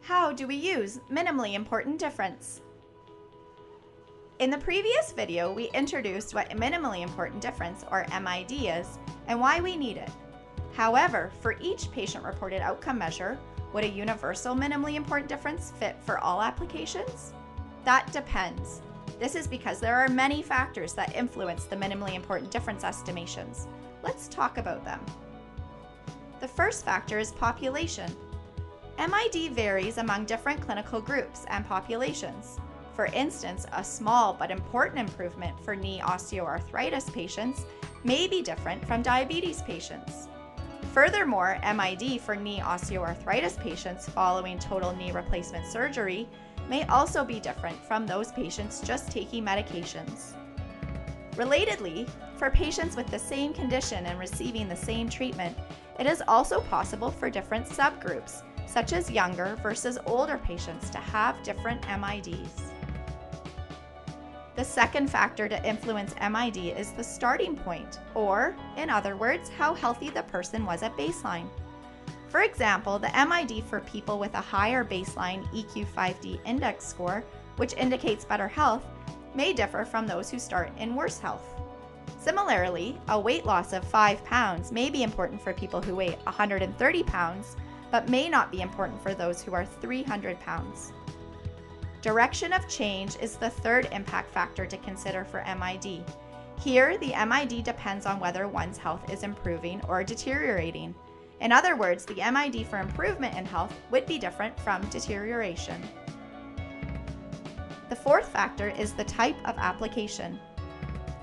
How do we use minimally important difference? In the previous video, we introduced what minimally important difference, or MID, is and why we need it. However, for each patient-reported outcome measure, would a universal minimally important difference fit for all applications? That depends. This is because there are many factors that influence the minimally important difference estimations. Let's talk about them. The first factor is population. MID varies among different clinical groups and populations. For instance, a small but important improvement for knee osteoarthritis patients may be different from diabetes patients. Furthermore, MID for knee osteoarthritis patients following total knee replacement surgery may also be different from those patients just taking medications. Relatedly, for patients with the same condition and receiving the same treatment, it is also possible for different subgroups, such as younger versus older patients, to have different MIDs. The second factor to influence MID is the starting point, or, in other words, how healthy the person was at baseline. For example, the MID for people with a higher baseline EQ-5D index score, which indicates better health, may differ from those who start in worse health. Similarly, a weight loss of 5 pounds may be important for people who weigh 130 pounds, but may not be important for those who are 300 pounds. Direction of change is the third impact factor to consider for MID. Here, the MID depends on whether one's health is improving or deteriorating. In other words, the MID for improvement in health would be different from deterioration. The fourth factor is the type of application.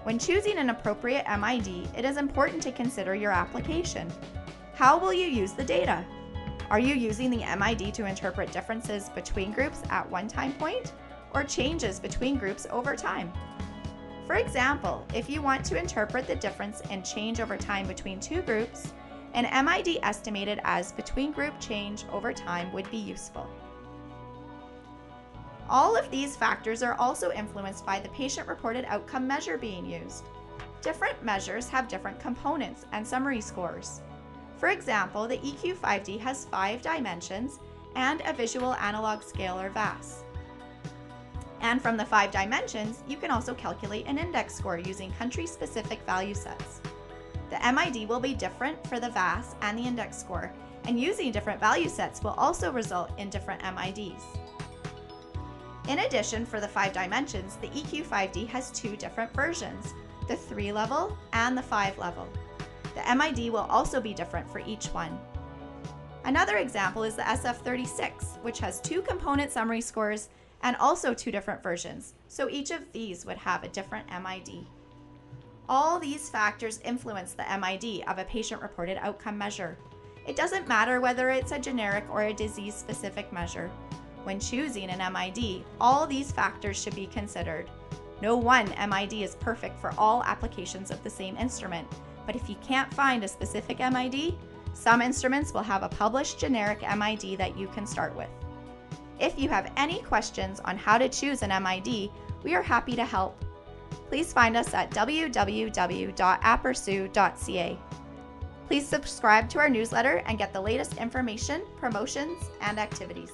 When choosing an appropriate MID, it is important to consider your application. How will you use the data? Are you using the MID to interpret differences between groups at one time point, or changes between groups over time? For example, if you want to interpret the difference in change over time between two groups, an MID estimated as between group change over time would be useful. All of these factors are also influenced by the patient-reported outcome measure being used. Different measures have different components and summary scores. For example, the EQ-5D has 5 dimensions and a visual analog scale, or VAS. And from the 5 dimensions, you can also calculate an index score using country-specific value sets. The MID will be different for the VAS and the index score, and using different value sets will also result in different MIDs. In addition, for the 5 dimensions, the EQ-5D has 2 different versions, the 3-level and the 5-level. The MID will also be different for each one. Another example is the SF-36, which has 2 component summary scores and also 2 different versions, so each of these would have a different MID. All these factors influence the MID of a patient-reported outcome measure. It doesn't matter whether it's a generic or a disease-specific measure. When choosing an MID, all these factors should be considered. No one MID is perfect for all applications of the same instrument, but if you can't find a specific MID, some instruments will have a published generic MID that you can start with. If you have any questions on how to choose an MID, we are happy to help. Please find us at www.apursu.ca. Please subscribe to our newsletter and get the latest information, promotions, and activities.